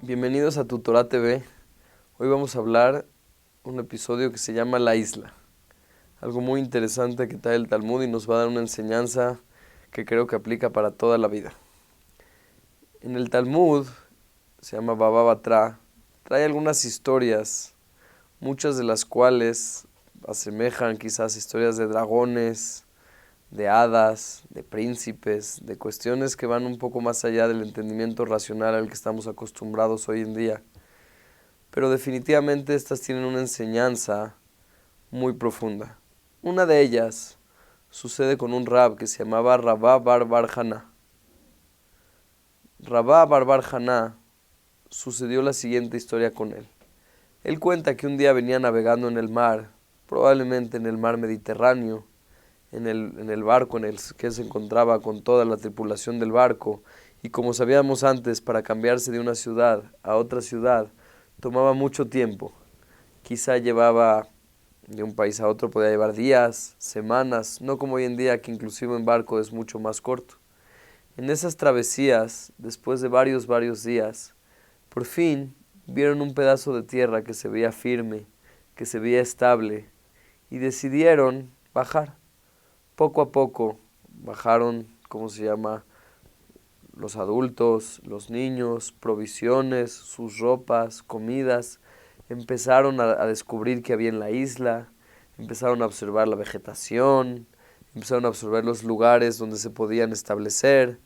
Bienvenidos a Tu Torah TV. Hoy vamos a hablar un episodio que se llama La Isla. Algo muy interesante que trae el Talmud y nos va a dar una enseñanza que creo que aplica para toda la vida. En el Talmud, se llama Baba Batra, trae algunas historias, muchas de las cuales asemejan quizás historias de dragones, de hadas, de príncipes, de cuestiones que van un poco más allá del entendimiento racional al que estamos acostumbrados hoy en día. Pero definitivamente estas tienen una enseñanza muy profunda. Una de ellas sucede con un rab que se llamaba Rabá Bar Haná. Rabá Bar Haná sucedió la siguiente historia con él. Él cuenta que un día venía navegando en el mar, probablemente en el mar Mediterráneo, en el barco en el que se encontraba con toda la tripulación del barco, y como sabíamos antes, para cambiarse de una ciudad a otra ciudad tomaba mucho tiempo. Quizá llevaba de un país a otro, podía llevar días, semanas, no como hoy en día que inclusive en barco es mucho más corto. En esas travesías, después de varios días, por fin vieron un pedazo de tierra que se veía firme, que se veía estable, y decidieron bajar. Poco a poco bajaron, los adultos, los niños, provisiones, sus ropas, comidas. Empezaron a descubrir qué había en la isla, empezaron a observar la vegetación, empezaron a observar los lugares donde se podían establecer,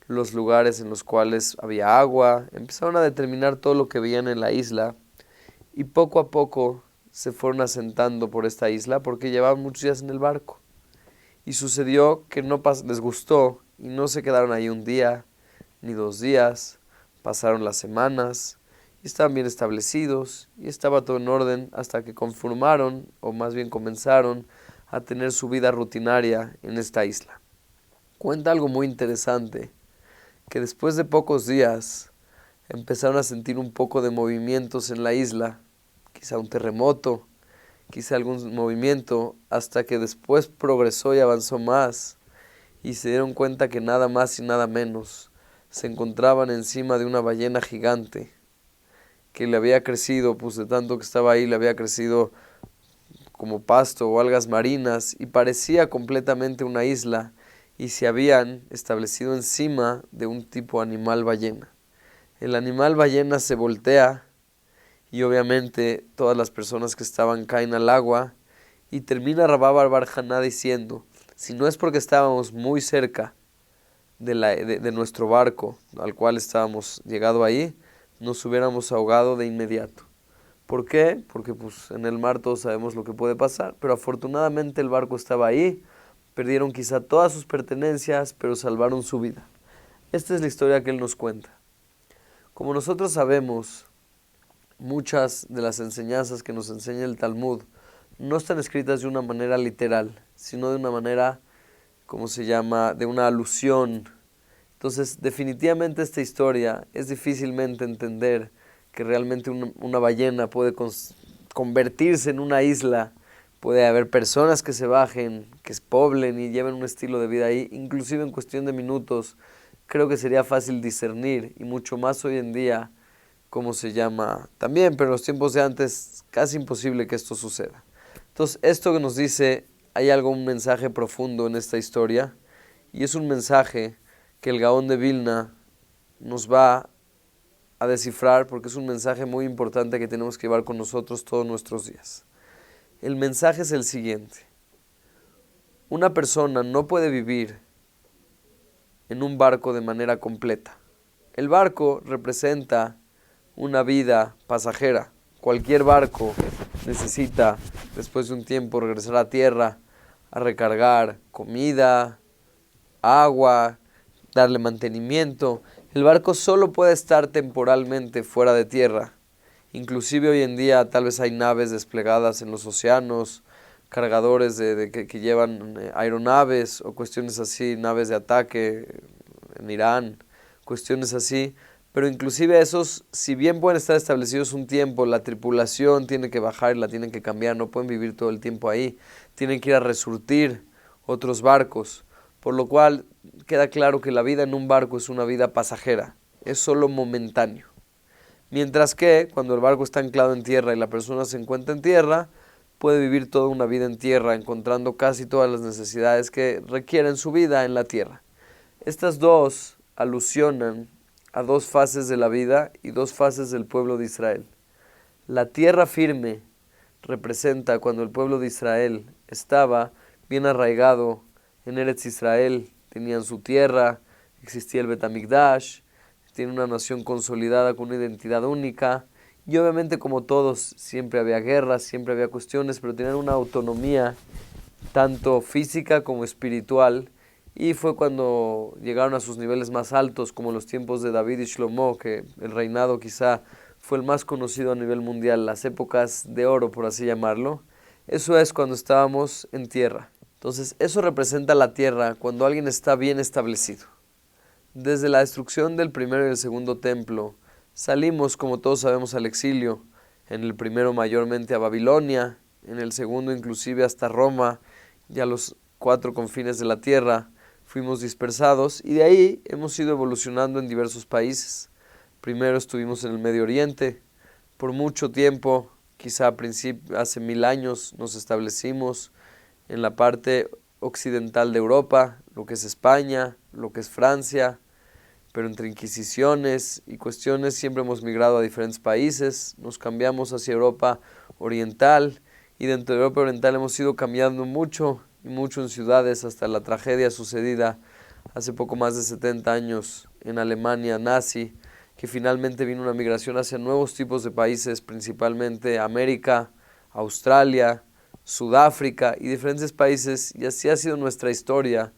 los lugares en los cuales había agua, empezaron a determinar todo lo que veían en la isla y poco a poco se fueron asentando por esta isla porque llevaban muchos días en el barco. Y sucedió que no les gustó y no se quedaron ahí un día ni 2 días, pasaron las semanas y estaban bien establecidos y estaba todo en orden hasta que conformaron, o más bien comenzaron, a tener su vida rutinaria en esta isla. Cuenta algo muy interesante, que después de pocos días empezaron a sentir un poco de movimientos en la isla, quizá un terremoto, quizá algún movimiento, hasta que después progresó y avanzó más y se dieron cuenta que nada más y nada menos se encontraban encima de una ballena gigante que le había crecido, pues de tanto que estaba ahí, le había crecido como pasto o algas marinas y parecía completamente una isla y se habían establecido encima de un tipo animal ballena. El animal ballena se voltea y obviamente todas las personas que estaban caen al agua y termina Rabá Bar Haná diciendo: si no es porque estábamos muy cerca de nuestro barco al cual estábamos llegado ahí, nos hubiéramos ahogado de inmediato. ¿Por qué? Porque pues en el mar todos sabemos lo que puede pasar, pero afortunadamente el barco estaba ahí, perdieron quizá todas sus pertenencias, pero salvaron su vida. Esta es la historia que él nos cuenta. Como nosotros sabemos, muchas de las enseñanzas que nos enseña el Talmud no están escritas de una manera literal, sino de una manera, de una alusión. Entonces, definitivamente esta historia es difícilmente entender que realmente una ballena puede convertirse en una isla. Puede haber personas que se bajen, que se poblen y lleven un estilo de vida ahí, inclusive en cuestión de minutos. Creo que sería fácil discernir y mucho más hoy en día, también, pero en los tiempos de antes, casi imposible que esto suceda. Entonces, esto que nos dice, hay un mensaje profundo en esta historia, y es un mensaje que el Gaón de Vilna nos va a descifrar, porque es un mensaje muy importante que tenemos que llevar con nosotros todos nuestros días. El mensaje es el siguiente: una persona no puede vivir en un barco de manera completa. El barco representa una vida pasajera. Cualquier barco necesita, después de un tiempo, regresar a tierra a recargar comida, agua, darle mantenimiento. El barco solo puede estar temporalmente fuera de tierra. Inclusive hoy en día tal vez hay naves desplegadas en los océanos, cargadores que llevan aeronaves o cuestiones así, naves de ataque en Irán, cuestiones así. pero inclusive esos, si bien pueden estar establecidos un tiempo, la tripulación tiene que bajar y la tienen que cambiar, no pueden vivir todo el tiempo ahí, tienen que ir a resurtir otros barcos, por lo cual queda claro que la vida en un barco es una vida pasajera, es solo momentáneo. Mientras que cuando el barco está anclado en tierra y la persona se encuentra en tierra, puede vivir toda una vida en tierra, encontrando casi todas las necesidades que requieren su vida en la tierra. Estas dos alusionan a dos fases de la vida y dos fases del pueblo de Israel. La tierra firme representa cuando el pueblo de Israel estaba bien arraigado en Eretz Israel, tenían su tierra, existía el Bet HaMikdash, tiene una nación consolidada con una identidad única, y obviamente como todos siempre había guerras, siempre había cuestiones, pero tenían una autonomía tanto física como espiritual, y fue cuando llegaron a sus niveles más altos, como los tiempos de David y Shlomo, que el reinado quizá fue el más conocido a nivel mundial, las épocas de oro, por así llamarlo. Eso es cuando estábamos en tierra. Entonces, eso representa la tierra cuando alguien está bien establecido. Desde la destrucción del primero y el segundo templo, salimos, como todos sabemos, al exilio, en el primero mayormente a Babilonia, en el segundo inclusive hasta Roma, y a los 4 confines de la tierra, fuimos dispersados, y de ahí hemos ido evolucionando en diversos países. Primero estuvimos en el Medio Oriente, por mucho tiempo, quizá hace 1000 años, nos establecimos en la parte occidental de Europa, lo que es España, lo que es Francia, pero entre inquisiciones y cuestiones siempre hemos migrado a diferentes países, nos cambiamos hacia Europa Oriental, y dentro de Europa Oriental hemos ido cambiando mucho, y mucho en ciudades, hasta la tragedia sucedida hace poco más de 70 años en Alemania nazi, que finalmente vino una migración hacia nuevos tipos de países, principalmente América, Australia, Sudáfrica y diferentes países, y así ha sido nuestra historia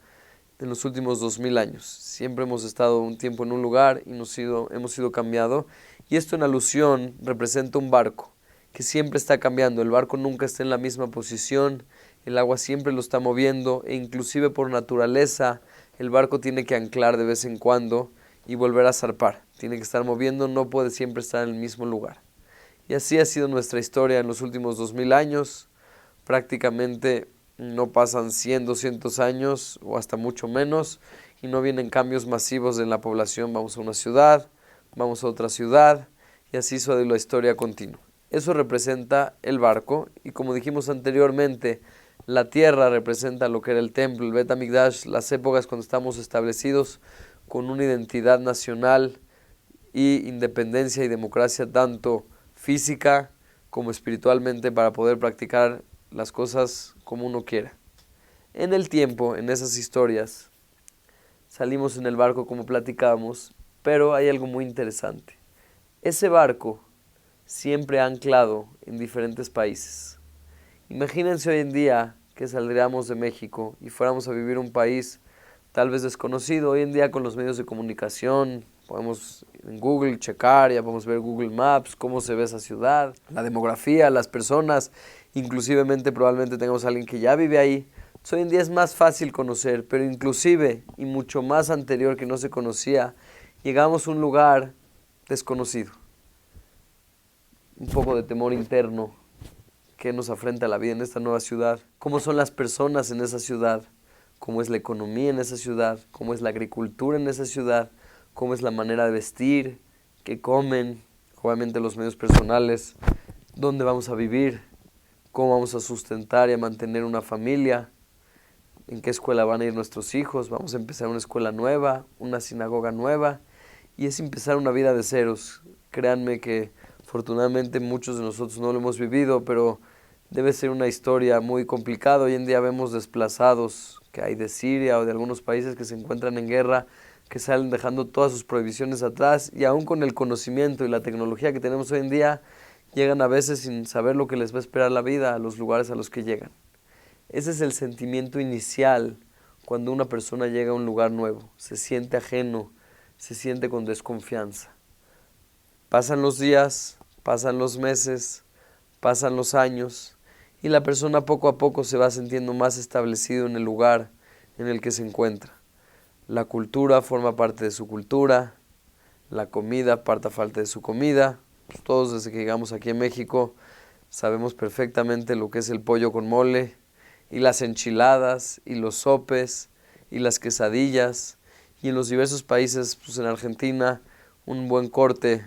en los últimos 2000 años. Siempre hemos estado un tiempo en un lugar y hemos sido cambiado, y esto en alusión representa un barco que siempre está cambiando. El barco nunca está en la misma posición, el agua siempre lo está moviendo, e inclusive por naturaleza el barco tiene que anclar de vez en cuando y volver a zarpar. Tiene que estar moviendo, no puede siempre estar en el mismo lugar. Y así ha sido nuestra historia en los últimos 2000 años. Prácticamente no pasan 100, 200 años o hasta mucho menos y no vienen cambios masivos en la población. Vamos a una ciudad, vamos a otra ciudad, y así es la historia continua. Eso representa el barco, y como dijimos anteriormente, la tierra representa lo que era el templo, el Bet HaMikdash, las épocas cuando estamos establecidos con una identidad nacional y independencia y democracia tanto física como espiritualmente, para poder practicar las cosas como uno quiera. En el tiempo, en esas historias, salimos en el barco como platicábamos, pero hay algo muy interesante. Ese barco siempre ha anclado en diferentes países. Imagínense hoy en día que saldríamos de México y fuéramos a vivir un país tal vez desconocido. Hoy en día con los medios de comunicación podemos en Google checar, ya podemos ver Google Maps, cómo se ve esa ciudad, la demografía, las personas, inclusivemente probablemente tengamos a alguien que ya vive ahí. Entonces, hoy en día es más fácil conocer, pero inclusive y mucho más anterior que no se conocía, llegamos a un lugar desconocido. Un poco de temor interno que nos afrenta la vida en esta nueva ciudad. ¿Cómo son las personas en esa ciudad? ¿Cómo es la economía en esa ciudad? ¿Cómo es la agricultura en esa ciudad? ¿Cómo es la manera de vestir? ¿Qué comen? Obviamente los medios personales. ¿Dónde vamos a vivir? ¿Cómo vamos a sustentar y a mantener una familia? ¿En qué escuela van a ir nuestros hijos? ¿Vamos a empezar una escuela nueva? ¿Una sinagoga nueva? Y es empezar una vida de ceros. Créanme que afortunadamente muchos de nosotros no lo hemos vivido, pero debe ser una historia muy complicada. Hoy en día vemos desplazados que hay de Siria o de algunos países que se encuentran en guerra, que salen dejando todas sus prohibiciones atrás, y aún con el conocimiento y la tecnología que tenemos hoy en día, llegan a veces sin saber lo que les va a esperar la vida a los lugares a los que llegan. Ese es el sentimiento inicial cuando una persona llega a un lugar nuevo. Se siente ajeno, se siente con desconfianza. Pasan los días, pasan los meses, pasan los años, y la persona poco a poco se va sintiendo más establecido en el lugar en el que se encuentra. La cultura forma parte de su cultura, la comida, parta falta de su comida. Pues todos desde que llegamos aquí en México sabemos perfectamente lo que es el pollo con mole, y las enchiladas, y los sopes, y las quesadillas, y en los diversos países, pues en Argentina, un buen corte,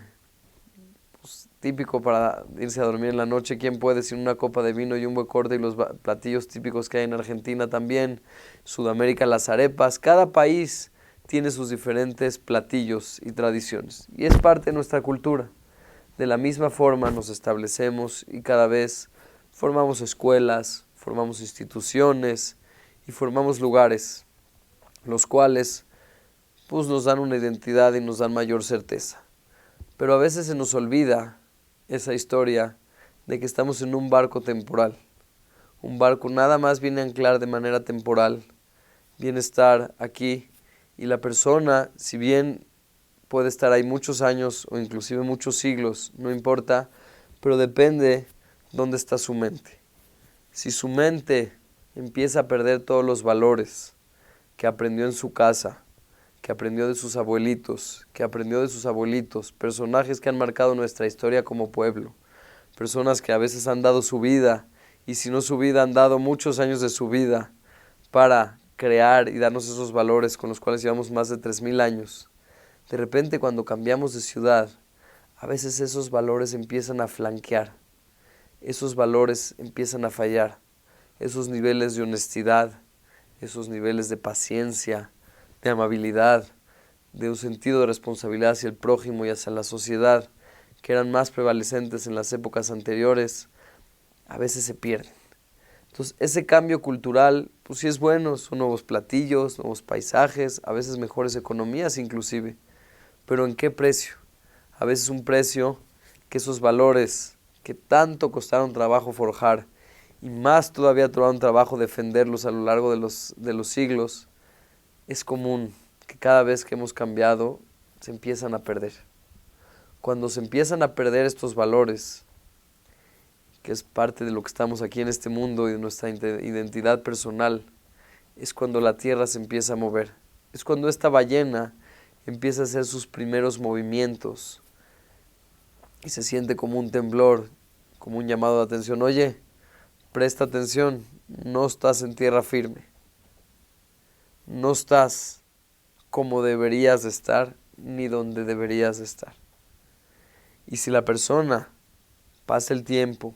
pues, típico para irse a dormir en la noche. ¿Quién puede sin una copa de vino y un buen corte? Y los platillos típicos que hay en Argentina también, Sudamérica, las arepas. Cada país tiene sus diferentes platillos y tradiciones, y es parte de nuestra cultura. De la misma forma nos establecemos y cada vez formamos escuelas, formamos instituciones y formamos lugares, los cuales pues nos dan una identidad y nos dan mayor certeza. Pero a veces se nos olvida esa historia de que estamos en un barco temporal. Un barco nada más viene a anclar de manera temporal, viene a estar aquí, y la persona, si bien puede estar ahí muchos años o inclusive muchos siglos, no importa, pero depende dónde está su mente. Si su mente empieza a perder todos los valores que aprendió en su casa, que aprendió de sus abuelitos, que aprendió de sus abuelitos, personajes que han marcado nuestra historia como pueblo, personas que a veces han dado su vida, y si no su vida, han dado muchos años de su vida para crear y darnos esos valores con los cuales llevamos más de 3000 años. De repente, cuando cambiamos de ciudad, a veces esos valores empiezan a flanquear, esos valores empiezan a fallar, esos niveles de honestidad, esos niveles de paciencia, de amabilidad, de un sentido de responsabilidad hacia el prójimo y hacia la sociedad, que eran más prevalecentes en las épocas anteriores, a veces se pierden. Entonces, ese cambio cultural, pues sí es bueno, son nuevos platillos, nuevos paisajes, a veces mejores economías inclusive. Pero ¿en qué precio? A veces un precio que esos valores que tanto costaron trabajo forjar, y más todavía tomaron trabajo defenderlos a lo largo de los siglos, es común que cada vez que hemos cambiado se empiezan a perder. Cuando se empiezan a perder estos valores, que es parte de lo que estamos aquí en este mundo y de nuestra identidad personal, es cuando la tierra se empieza a mover. Es cuando esta ballena empieza a hacer sus primeros movimientos y se siente como un temblor, como un llamado de atención. Oye, presta atención, no estás en tierra firme, no estás como deberías de estar, ni donde deberías de estar. Y si la persona pasa el tiempo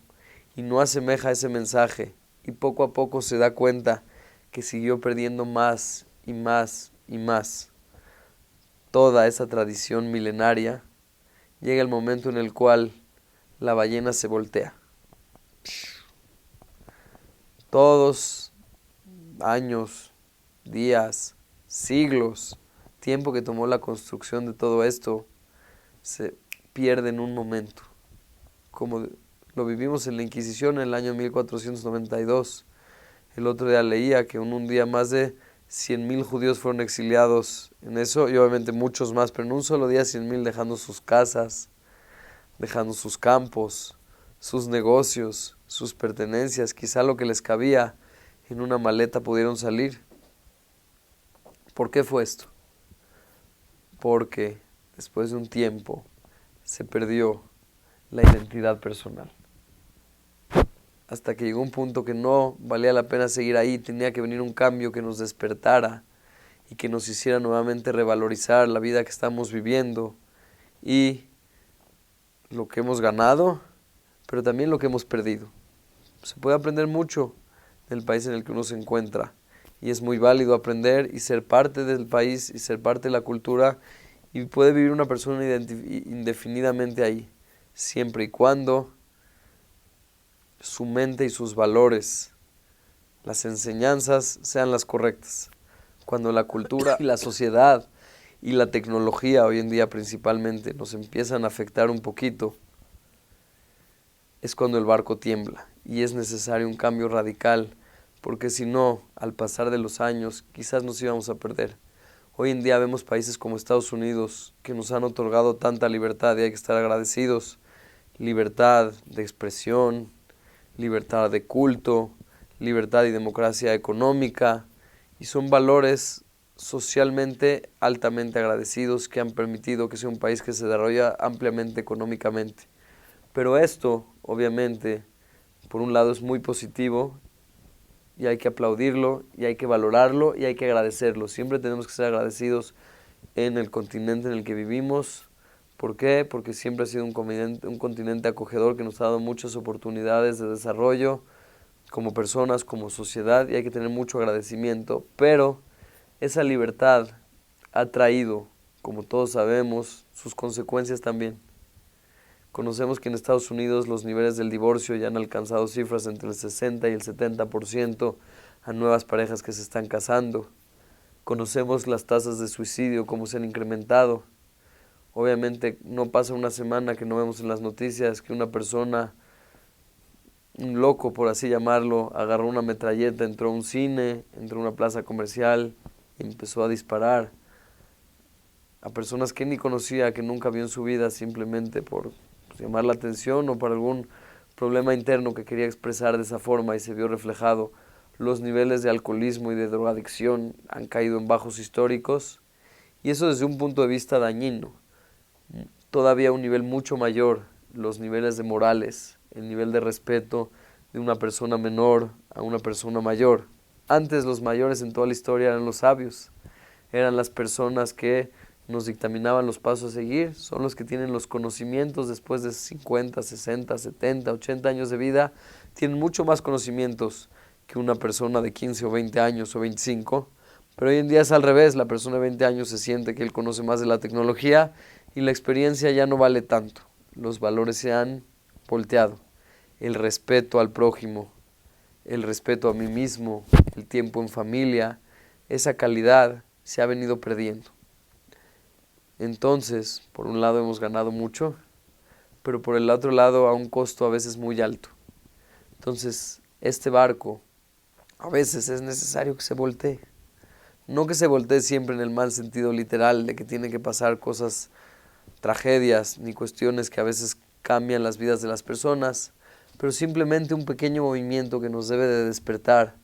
y no asemeja ese mensaje, y poco a poco se da cuenta que siguió perdiendo más y más y más toda esa tradición milenaria, llega el momento en el cual la ballena se voltea. Todos años, días, siglos, tiempo que tomó la construcción de todo esto, se pierde en un momento. Como lo vivimos en la Inquisición en el año 1492. El otro día leía que en un día más de 100,000 judíos fueron exiliados en eso, y obviamente muchos más, pero en un solo día 100,000, dejando sus casas, dejando sus campos, sus negocios, sus pertenencias, quizá lo que les cabía en una maleta pudieron salir. ¿Por qué fue esto? Porque después de un tiempo se perdió la identidad personal. Hasta que llegó un punto que no valía la pena seguir ahí, tenía que venir un cambio que nos despertara y que nos hiciera nuevamente revalorizar la vida que estamos viviendo y lo que hemos ganado, pero también lo que hemos perdido. Se puede aprender mucho del país en el que uno se encuentra, y es muy válido aprender y ser parte del país y ser parte de la cultura, y puede vivir una persona indefinidamente ahí, siempre y cuando su mente y sus valores, las enseñanzas sean las correctas. Cuando la cultura y la sociedad y la tecnología hoy en día principalmente nos empiezan a afectar un poquito, es cuando el barco tiembla y es necesario un cambio radical, porque si no, al pasar de los años, quizás nos íbamos a perder. Hoy en día vemos países como Estados Unidos que nos han otorgado tanta libertad y hay que estar agradecidos. Libertad de expresión, libertad de culto, libertad y democracia económica, y son valores socialmente altamente agradecidos, que han permitido que sea un país que se desarrolla ampliamente económicamente. Pero esto, obviamente, por un lado es muy positivo y hay que aplaudirlo y hay que valorarlo y hay que agradecerlo. Siempre tenemos que ser agradecidos en el continente en el que vivimos. ¿Por qué? Porque siempre ha sido un continente acogedor que nos ha dado muchas oportunidades de desarrollo como personas, como sociedad, y hay que tener mucho agradecimiento. Pero esa libertad ha traído, como todos sabemos, sus consecuencias también. Conocemos que en Estados Unidos los niveles del divorcio ya han alcanzado cifras entre el 60 y el 70% a nuevas parejas que se están casando. Conocemos las tasas de suicidio, cómo se han incrementado. Obviamente no pasa una semana que no vemos en las noticias que una persona, un loco por así llamarlo, agarró una metralleta, entró a un cine, entró a una plaza comercial y empezó a disparar a personas que ni conocía, que nunca vio en su vida, simplemente por llamar la atención o por algún problema interno que quería expresar de esa forma, y se vio reflejado. Los niveles de alcoholismo y de drogadicción han caído en bajos históricos, y eso desde un punto de vista dañino. Todavía a un nivel mucho mayor, los niveles de morales, el nivel de respeto de una persona menor a una persona mayor. Antes los mayores en toda la historia eran los sabios, eran las personas que nos dictaminaban los pasos a seguir, son los que tienen los conocimientos después de 50, 60, 70, 80 años de vida, tienen mucho más conocimientos que una persona de 15 o 20 años o 25, pero hoy en día es al revés, la persona de 20 años se siente que él conoce más de la tecnología y la experiencia ya no vale tanto, los valores se han volteado, el respeto al prójimo, el respeto a mí mismo, el tiempo en familia, esa calidad se ha venido perdiendo. Entonces, por un lado hemos ganado mucho, pero por el otro lado a un costo a veces muy alto. Entonces, este barco a veces es necesario que se voltee. No que se voltee siempre en el mal sentido literal de que tienen que pasar cosas, tragedias, ni cuestiones que a veces cambian las vidas de las personas, pero simplemente un pequeño movimiento que nos debe de despertar,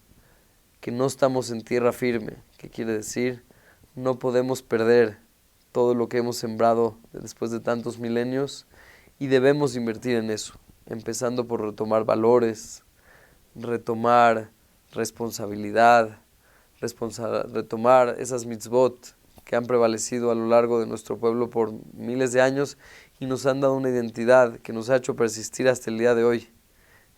que no estamos en tierra firme, que quiere decir no podemos perder todo lo que hemos sembrado después de tantos milenios y debemos invertir en eso, empezando por retomar valores, retomar responsabilidad, retomar esas mitzvot que han prevalecido a lo largo de nuestro pueblo por miles de años y nos han dado una identidad que nos ha hecho persistir hasta el día de hoy.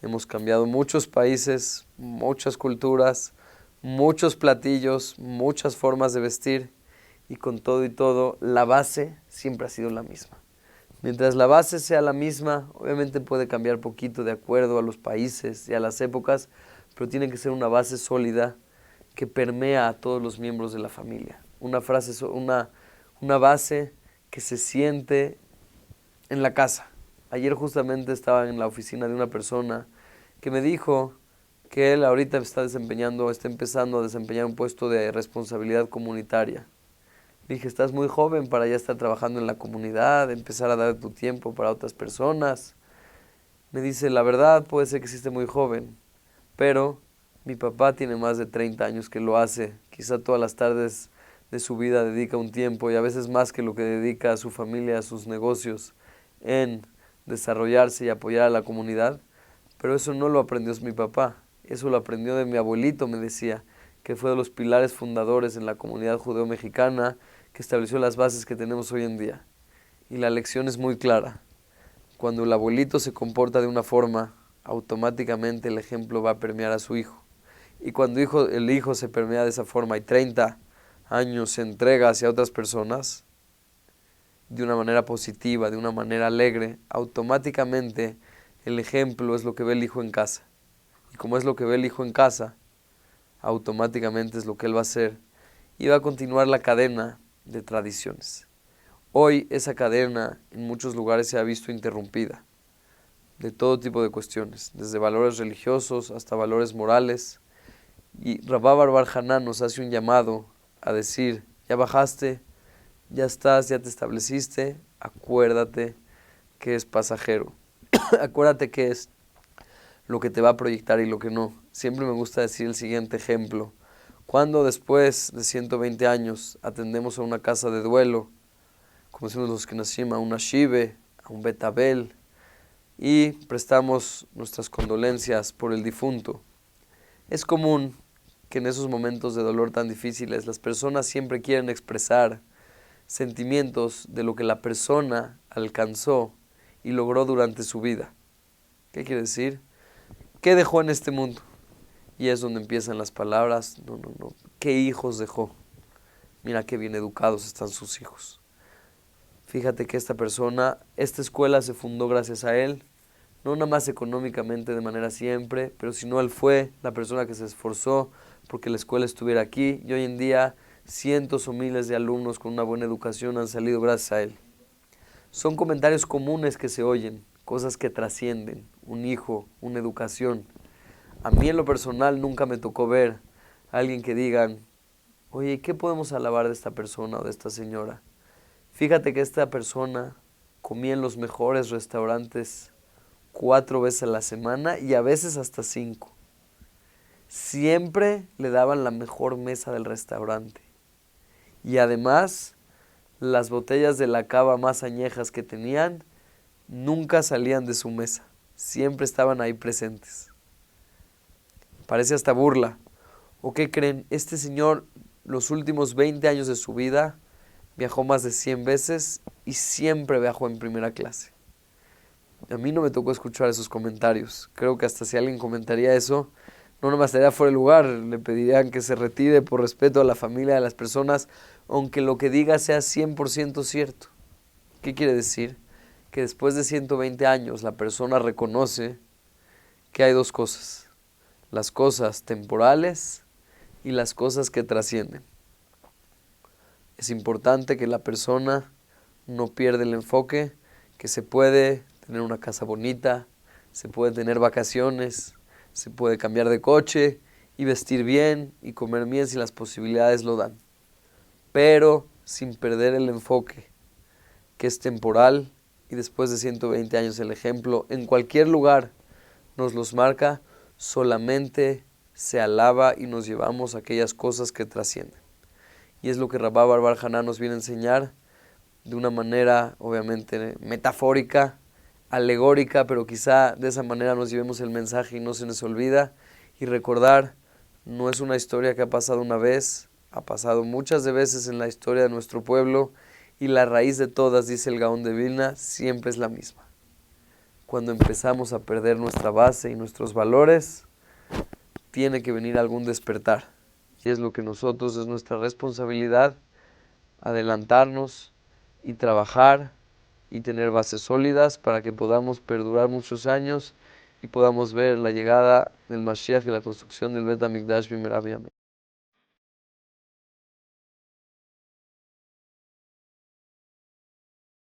Hemos cambiado muchos países, muchas culturas, muchos platillos, muchas formas de vestir, y con todo y todo, la base siempre ha sido la misma. Mientras la base sea la misma, obviamente puede cambiar poquito de acuerdo a los países y a las épocas, pero tiene que ser una base sólida que permea a todos los miembros de la familia. Una base que se siente en la casa. Ayer justamente estaba en la oficina de una persona que me dijo que él ahorita está empezando a desempeñar un puesto de responsabilidad comunitaria. Dije, estás muy joven para ya estar trabajando en la comunidad, empezar a dar tu tiempo para otras personas. Me dice, la verdad puede ser que sí esté muy joven, pero mi papá tiene más de 30 años que lo hace. Quizá todas las tardes de su vida dedica un tiempo y a veces más que lo que dedica a su familia, a sus negocios, en desarrollarse y apoyar a la comunidad. Pero eso no lo aprendió mi papá, eso lo aprendió de mi abuelito, me decía, que fue de los pilares fundadores en la comunidad judeo-mexicana, que estableció las bases que tenemos hoy en día. Y la lección es muy clara. Cuando el abuelito se comporta de una forma, automáticamente el ejemplo va a permear a su hijo. Y cuando el hijo se permea de esa forma y 30 años se entrega hacia otras personas, de una manera positiva, de una manera alegre, automáticamente el ejemplo es lo que ve el hijo en casa. Y como es lo que ve el hijo en casa, automáticamente es lo que él va a hacer. Y va a continuar la cadena de tradiciones. Hoy esa cadena en muchos lugares se ha visto interrumpida, de todo tipo de cuestiones, desde valores religiosos hasta valores morales. Y Rabá Bar Hanan nos hace un llamado a decir, ya bajaste, ya estás, ya te estableciste, acuérdate que es pasajero, acuérdate que es lo que te va a proyectar y lo que no. Siempre me gusta decir el siguiente ejemplo. Cuando después de 120 años atendemos a una casa de duelo, como decimos los Kenashim, a una Shive, a un Betabel, y prestamos nuestras condolencias por el difunto, es común que en esos momentos de dolor tan difíciles las personas siempre quieren expresar sentimientos de lo que la persona alcanzó y logró durante su vida. ¿Qué quiere decir? ¿Qué dejó en este mundo? Y es donde empiezan las palabras, no, ¿qué hijos dejó? Mira qué bien educados están sus hijos. Fíjate que esta persona, esta escuela se fundó gracias a él, no nada más económicamente de manera siempre, pero sino él fue la persona que se esforzó porque la escuela estuviera aquí y hoy en día cientos o miles de alumnos con una buena educación han salido gracias a él. Son comentarios comunes que se oyen, cosas que trascienden, un hijo, una educación. A mí en lo personal nunca me tocó ver a alguien que digan, oye, ¿qué podemos alabar de esta persona o de esta señora? Fíjate que esta persona comía en los mejores restaurantes 4 veces a la semana y a veces hasta 5. Siempre le daban la mejor mesa del restaurante. Y además, las botellas de la cava más añejas que tenían nunca salían de su mesa. Siempre estaban ahí presentes. Parece hasta burla. ¿O qué creen? Este señor, los últimos 20 años de su vida, viajó más de 100 veces y siempre viajó en primera clase. A mí no me tocó escuchar esos comentarios. Creo que hasta si alguien comentaría eso, no nomás estaría fuera de lugar, le pedirían que se retire por respeto a la familia de las personas, aunque lo que diga sea 100% cierto. ¿Qué quiere decir? Que después de 120 años la persona reconoce que hay dos cosas, las cosas temporales y las cosas que trascienden. Es importante que la persona no pierda el enfoque, que se puede tener una casa bonita, se puede tener vacaciones, se puede cambiar de coche y vestir bien y comer bien si las posibilidades lo dan, pero sin perder el enfoque, que es temporal y después de 120 años el ejemplo en cualquier lugar nos los marca, solamente se alaba y nos llevamos aquellas cosas que trascienden. Y es lo que Rabá Bar Haná nos viene a enseñar de una manera obviamente metafórica, alegórica, pero quizá de esa manera nos llevemos el mensaje y no se nos olvida. Y recordar, no es una historia que ha pasado una vez, ha pasado muchas de veces en la historia de nuestro pueblo y la raíz de todas, dice el Gaón de Vilna, siempre es la misma. Cuando empezamos a perder nuestra base y nuestros valores, tiene que venir algún despertar. Y es lo que nosotros, es nuestra responsabilidad, adelantarnos y trabajar y tener bases sólidas para que podamos perdurar muchos años y podamos ver la llegada del Mashiach y la construcción del Bet HaMikdash Bimerav Yameim.